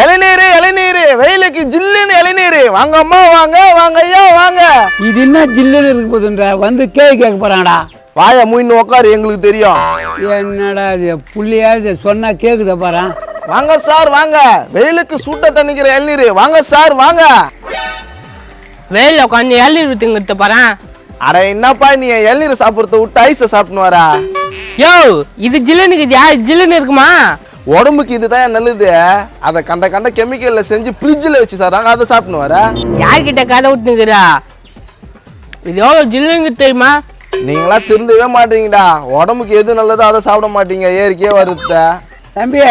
இளநீர் இளநீர், வெயிலுக்கு ஜில்லுன்னு இளநீர். வாங்க அம்மா, வாங்க வாங்க ஐயா வாங்க. இது என்ன ஜில்லுன்னு இருக்கு போதுன்றா, வந்து கேட்க போறாங்கடா. வாய மூயின்னு உட்காரு, எங்களுக்கு தெரியும். என்னடா இது புள்ளியாவது சொன்னா கேக்குத பாரு. வாங்க சார் வாங்க, வெயிலுக்கு சூட்ட தண்ணிக்கிற இளநீர். வாங்க சார் வாங்க. வெயில உட்காந்து இளநீர் வித்துங்கிட்டு போறேன். அட என்னப்பா நீ இளநீர் சாப்பிடுறத விட்டு ஐஸ சாப்பிட்டு வரா? யோ இது ஜில்லுன்னு ஜில்லுன்னு இருக்குமா? உடம்புக்கு இதுதான் நல்லது. அதை கண்ட கண்ட கெமிக்கல்ல செஞ்சு ஃப்ரிட்ஜில் வச்சு சார் அதை சாப்பிட்டு வர. யார்கிட்ட கதை விட்டுங்கிறா? இது எவ்வளோ ஜில்லுன்னு தெரியுமா? நீங்களா திருந்தவே மாட்டீங்கடா. உடம்புக்கு எது நல்லதோ அதை சாப்பிட மாட்டீங்க. ஏற்கே வருத்த தம்பி,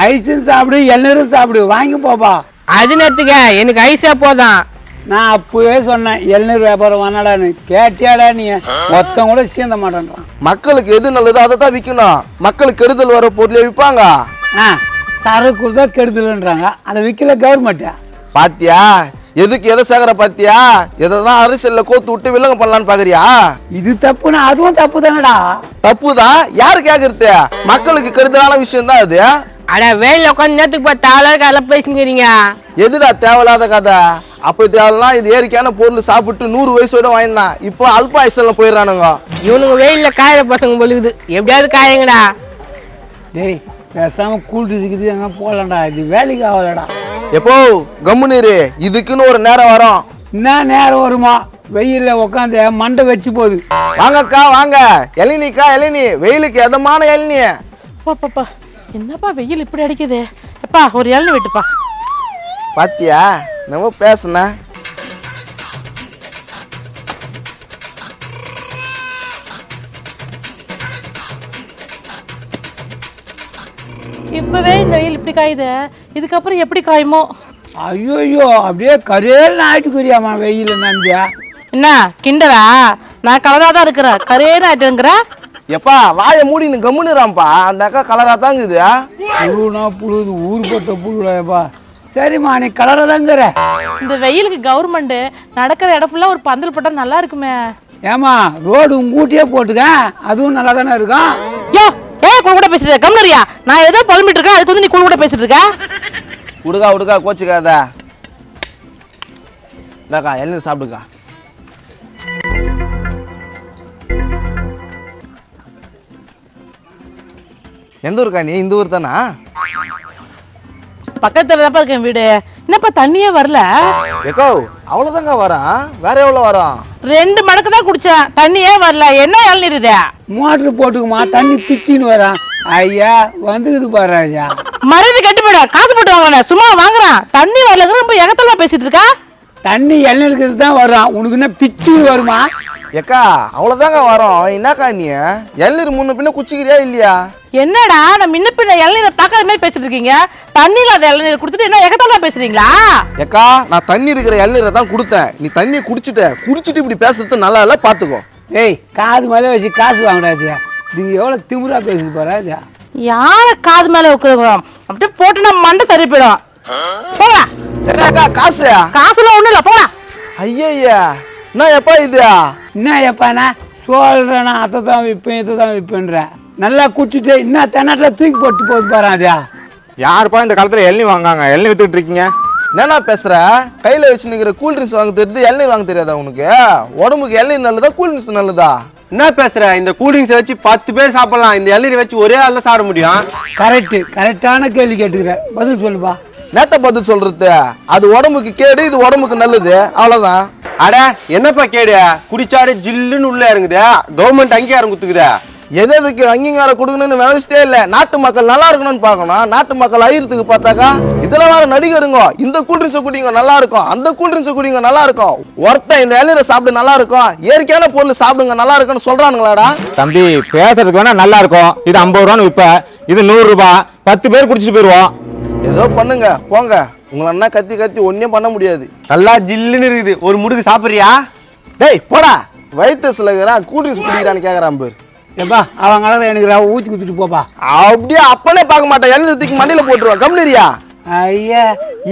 ஐஸும் சாப்பிடு இளநீரும் சாப்பிடு, வாங்கி போப்பா. அது நேரத்துக்க எனக்கு ஐஸா போதான். நான் அப்பவே சொன்னேன் இளநீர் வியாபாரம் வேணாடான்னு. கேட்டியாடா நீ? மொத்தம் கூட சேர்ந்த மாட்டேன்றான். மக்களுக்கு எது நல்லதோ அதை தான் விற்கணும். மக்களுக்கு கெடுதல் வர பொருளை விற்பாங்க. சரக்கு தான் கெடுதல்ன்றாங்க, அதை விற்கல கவர்மெண்ட். பாத்தியா எதுக்கு எதை சேகர? பாத்தியா எதான் அரசியல்ல கோத்து விட்டு வில்லங்க பண்ணலான்னு பாக்குறியா? இது தப்புனா அதுவும் தப்பு தானடா. தப்புதான். யாரு கேக்குறது? மக்களுக்கு கெடுதலான விஷயம் தான் அது. அட வெயில உட்காந்து நேரத்துக்கு பார்த்தா கதை பேசுங்கிறீங்க. எதுடா தேவையில்லாத கதை? அப்ப தேவைலாம் இது இயற்கையான பொருள் சாப்பிட்டு 100 வயசோட வாங்கினான். இப்போ அல்ப ஆயுசுல போயிடறானுங்க. இவனுங்க வெயில்ல காயிற பசங்க பொழுது எப்படியாவது காயங்கடா. டேய் பேசாம கூட்டு எங்க போகலாம்டா, இது வேலைக்கு ஆகலடா. எப்போ கம்முனீரு, இதுக்குன்னு ஒரு நேரம் வரும். என்ன நேரம் வருமா? வெயில்ல உட்காந்து மண்டை வச்சு போகுது. வாங்கக்கா வாங்க, இளநீக்கா இளநீ, வெயிலுக்கு எதமான இளநீ. பாப்பா என்னப்பா வெயில் இப்படி அடிக்குது? எப்பா ஒரு இளநீ வெட்டுப்பா. பாத்தியா நம்ம பேசுன. இப்பவே இந்த வெயில் இப்படி காயுது, இதுக்கப்புறம் எப்படி காயுமோ? ஐயோ அப்படியே கரையல் ஆயிட்டுக்குரியாமா வெயில் நம்பியா. என்ன கிண்டரா? நான் கலரா தான் இருக்கிறேன், கரையேன்னு ஆயிட்டுங்கிற. எப்பா வாய மூடின்னு கம்முனுறாம்பா. அந்த அக்கா கலரா தாங்குது. புழுனா புழுது, ஊருப்பட்ட புழுடாப்பா. சரிம்மா நீ கலரா தாங்கிற. இந்த வெயிலுக்கு கவர்மெண்ட் நடக்கிற இடம் ஃபுல்லா ஒரு பந்தல் போட்டா நல்லா இருக்குமே. ஏமா ரோடு உங்கூட்டியே போட்டுக்க, அதுவும் நல்லா தானே இருக்கும். யோ குழு கூட பேசிட்டு இருக்க கம்னரியா? நான் ஏதோ புலம்பிட்டு இருக்கேன், அதுக்கு வந்து நீ குழு கூட பேசிட்டு இருக்க. உடுக்கா கோச்சுக்காத. இந்தாக்கா இளநீர் சாப்பிடுக்கா. எந்த ஊருக்கா நீ? இந்த ஊர் தானா? பக்கத்துல தான் இருக்கேன் வீடு. என்னப்பா தண்ணியே வரல? ஏக்கோ அவ்வளவுதாங்க வரான், வேற எவ்வளவு வரும்? 2 மடக்கு தான் குடிச்சேன், தண்ணியே வரல. என்ன இளநீர் இது? மோட்டர் போட்டுக்குமா, தண்ணி பிச்சின்னு வரான். ஐயா வந்துக்குது பாரு ராஜா. மருந்து கட்டு போயிட, காசு போட்டு வாங்கின சும்மா வாங்குறான். தண்ணி வரல ரொம்ப எகத்தலமா பேசிட்டு இருக்கா. தண்ணி இளநீருக்கு தான் வரும், உனக்கு என்ன பிச்சு வருமா? ஏக்கா அவ்வளவுதாங்க வரும். என்னக்கா நீ இளநீர் முன்ன பின்ன குச்சிக்கிறியா இல்லையா? என்னடா நான் முன்ன பின்ன இளநீரை பார்க்காத மாதிரி பேசிட்டு இருக்கீங்க? தண்ணி இல்லாத இளநீர் கொடுத்துட்டு என்ன எகத்தலமா பேசுறீங்களா? ஏக்கா நான் தண்ணி இருக்கிற இளநீரை தான் கொடுத்தேன். நீ தண்ணி குடிச்சிட்டு இப்படி பேசுறது நல்லா இல்ல, பாத்துக்கோ. ஏய் காது மேலே வச்சு காசு வாங்குறாச்சியா, நீங்க எவ்வளவு திமிரா பேசி போறாஜா. யார காது மேல உட்காருவோம் அப்படியே போட்டுனா மண்டை சரி போயிடும். போடா. ஏக்கா காசு? காசுலாம் ஒண்ணும் இல்ல, போடா. ஐயா நான் எப்பா இது? என்ன எப்பாண்ணா சொல்றேன்னா அதை தான் விற்பேன் இதை தான் விற்பேன்ற. நல்லா குடிச்சிட்டு என்ன தென்னாட்டுல தூக்கி போட்டு போது பாராஜா. யாருப்பா இந்த காலத்துல இளநீ வாங்காங்க? இளநீ வித்துட்டு இருக்கீங்க? என்னன்னா பேசுற? கையில வச்சு நிக்கிற கூல் ட்ரிங்க்ஸ் வாங்க தெரியுது, இளநீர் வாங்க தெரியாதா உனக்கு? உடம்புக்கு இளநீர் நல்லதா கூல் ட்ரிங்க்ஸ் நல்லதா? என்ன பேசுற? இந்த கூல்ட்ரிங்க்ஸ் வச்சு 10 பேர் சாப்பிடலாம், இந்த இளநீர் வச்சு ஒரே ஆள் தான் சாப்பிட முடியும். கரெக்டான கேள்வி கேட்டுக்கிற, பதில் சொல்லுப்பா. நேத்த பதில் சொல்றது. அது உடம்புக்கு கேடு, இது உடம்புக்கு நல்லது, அவ்வளவுதான். அட என்னப்பா கேடு? குடிச்சாடு ஜில்லுன்னு உள்ள இறங்குது, கவர்மெண்ட் அங்கீகாரம் குத்துக்குதா? எதுக்கு அங்கீகாரம் கொடுக்கணும்னு விவசாயே இல்ல. நாட்டு மக்கள் நல்லா இருக்கணும்னு பாக்கணும். நாட்டு மக்கள் அயிரத்துக்கு பார்த்தாக்கா இதுல வேற நடிகருங்க இந்த கூல்ட்ரிங்க்ஸ் குடிங்க நல்லா இருக்கும், அந்த கூல்ட்ரிங்க்ஸ் குடிங்க நல்லா இருக்கும். ஒருத்தன் இந்த இளநீரை சாப்பிடு நல்லா இருக்கும், இயற்கையான பொருள் சாப்பிடுங்க நல்லா இருக்குன்னு சொல்றானுங்களாடா? தம்பி பேசுறதுக்கு வேணா நல்லா இருக்கும். இது 50 ரூபான்னு விற்ப, இது 100 ரூபாய். 10 பேர் குடிச்சிட்டு போயிருவோம். ஏதோ பண்ணுங்க போங்க. உங்களை என்ன கத்தி ஒன்னும் பண்ண முடியாது. நல்லா ஜில்லுன்னு இருக்குது, ஒரு முடுக்கு சாப்பிடுறியா? டேய் போடா, வயிற்று சிலகிறான் கூல்ட்ரிங்க்ஸ் குடிக்கிறான்னு கேக்குறான் பேர். ஏப்பா அவங்க எனக்கு ஊற்றி குத்துட்டு போப்பா. அப்படியே அப்பனே பார்க்க மாட்டேன், இளநீர் தூக்கி மண்டியில போட்டுருவான். கம்னரியா? ஐயா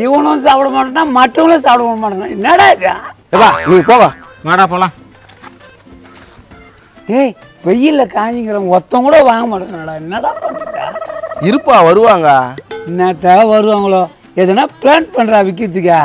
இவனும் சாப்பிட மாட்டான், மற்றவங்களும் சாப்பிட மாட்டான். என்னடா இது? நீ போவா வாடா போலாம். டேய் வெயில்ல காஞ்சிங்கிறவங்க ஒருத்தம் கூட வாங்க மாட்டேங்கடா. என்னடா பண்ணுறா? இருப்பா வருவாங்க. என்னத்தா வருவாங்களோ? எதனா பிளான் பண்றா விக்கிறதுக்கா?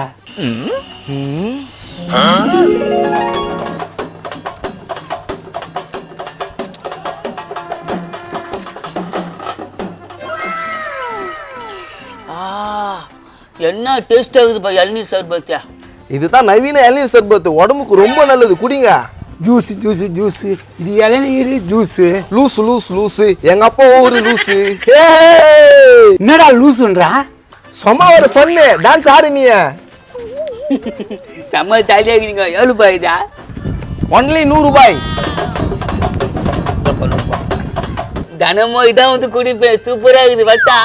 என்ன டேஸ்ட் ஆகுதுப்பா இளநீர் சர்பத்தா. இதுதான் நவீன இளநீர் சர்பத்து, உடம்புக்கு ரொம்ப நல்லது, குடிங்க. ஜூஸ் ஜூஸ் ஜூஸ், இது இளநீர் ஜூஸ். லூசு லூசு லூசு, எங்க அப்பா ஒரு லூசு. என்னடா லூசுன்றா? சும்மா ஒரு பண்ணு, டான்ஸ் ஆடு நீ. செம்ம ஜாலியா இருக்கீங்க. எவ்வளவு பாயுதா? ஒன்லி 100 ரூபாய். தினமும் இதான் வந்து குடிப்பேன். சூப்பரா இருக்குது வட்டா.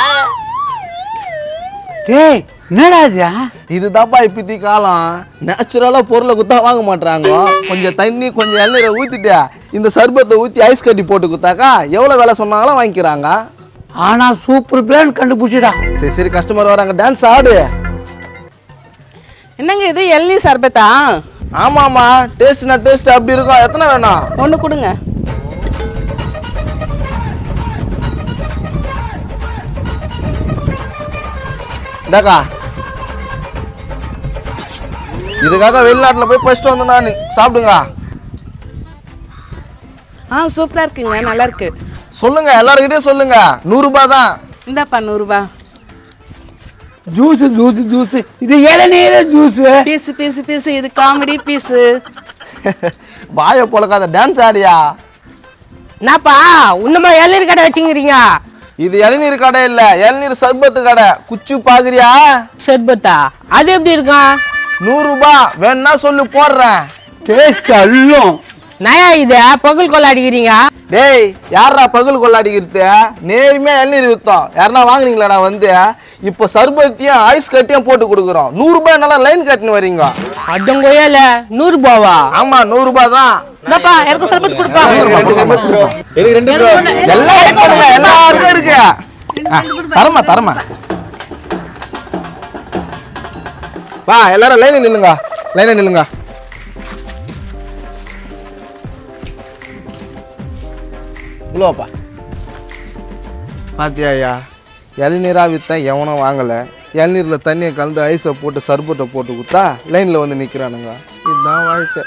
டேய் என்னடா இது? இதுதான்ப்பா இப்பத்தி காலம். நேச்சுரலா பொருளை குத்தா வாங்க மாட்டாங்க. கொஞ்சம் தண்ணி கொஞ்சம் இளநீரை ஊத்திட்டு இந்த சர்பத்தை ஊத்தி ஐஸ் கட்டி போட்டு குத்தாக்கா எவ்வளவு வேலை சொன்னாலும் வாங்கிக்கிறாங்க. ஆனா சூப்பர் பிளான் கண்டுபிடிச்சிடா. சரி சரி, கஸ்டமர் வராங்க, டான்ஸ் ஆடு. என்னங்க இது இளநீர் சர்பத்தா? ஆமாமா, டேஸ்ட்னா டேஸ்ட் அப்படி இருக்கும். எத்தனை வேணும்? ஒண்ணு கொடுங்க. இந்தாக்கா, இதுக்காக வெளிநாட்டுல போய் ஃபர்ஸ்ட் வந்தேன் நான். சாப்பிடுங்க. சூப்பரா இருக்குங்க, நல்லா இருக்கு. சொல்லுங்க, எல்லாருக்கிட்டையும் சொல்லுங்க. 100 ரூபாய் தான். இந்தாப்பா 100 ரூபாய். ஜூஸ் ஜூஸ் ஜூஸ், இது இளநீர் ஜூஸ். பீஸ் பீஸ் பீஸ், இது காமெடி பீஸ். பாய போலக்காத, டான்ஸ் ஆடியா. என்னப்பா உன்னமா இளநீர் கடை வச்சுக்கிறீங்க? இது இளநீர் கடை இல்ல, இளநீர் சர்பத்து கடை. குச்சி பாக்குறியா? சர்பத்தா? அது எப்படி இருக்கும்? 100 ரூபாய். வேணா சொல்லு, போடுறேன். டேஸ்ட் அல்லும். நயா இத பகல் கொள்ள அடிக்கிறீங்க? டேய், யாரா பகல் கொள்ளாடிக்கிறது? நேர்மையா இளநீர் வித்தோம். யாருன்னா வாங்குறீங்களாடா வந்து? இப்போ சர்பத்தியும் ஐஸ் கட்டியும் போட்டு கொடுக்குறோம். 100 ரூபாய் நல்லா லைன் கட்டின்னு வரீங்க. அதங்கோயால 100 ரூபாவா? ஆமா, 100 ரூபாய் தான். இந்தாப்பா எனக்கு சர்பத் கொடுப்பா. எல்லாம் எடுக்கணுங்க, எல்லாருக்கும் இருக்கு. தரமா தரமா. வா, எல்லாரும் லைன் நில்லுங்க, லைன் நில்லுங்க. இவ்வளோப்பா பாத்தியா, இளநீரா வித்தேன், எவனும் வாங்கல. இளநீர்ல தண்ணியை கலந்து ஐஸை போட்டு சர்பத்தை போட்டு கொடுத்தா லைன்ல வந்து நிக்கிறானுங்க. இதுதான் வாழ்க்கை.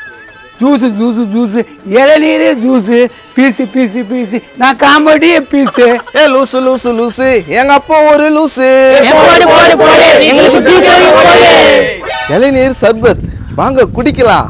ஜூஸ் ஜூஸ் ஜூஸ், இளநீர் ஜூஸ். பீஸ் பீஸ் பீஸ், நான் காமெடி பீஸ். ஏ லூசு லூசு லூசு, எங்க அப்பா ஒரு லூசு. போடு போடு போடு, எங்களுக்கு ஜூஸ் போடு. இளநீர் சர்பத் வாங்க குடிக்கலாம்.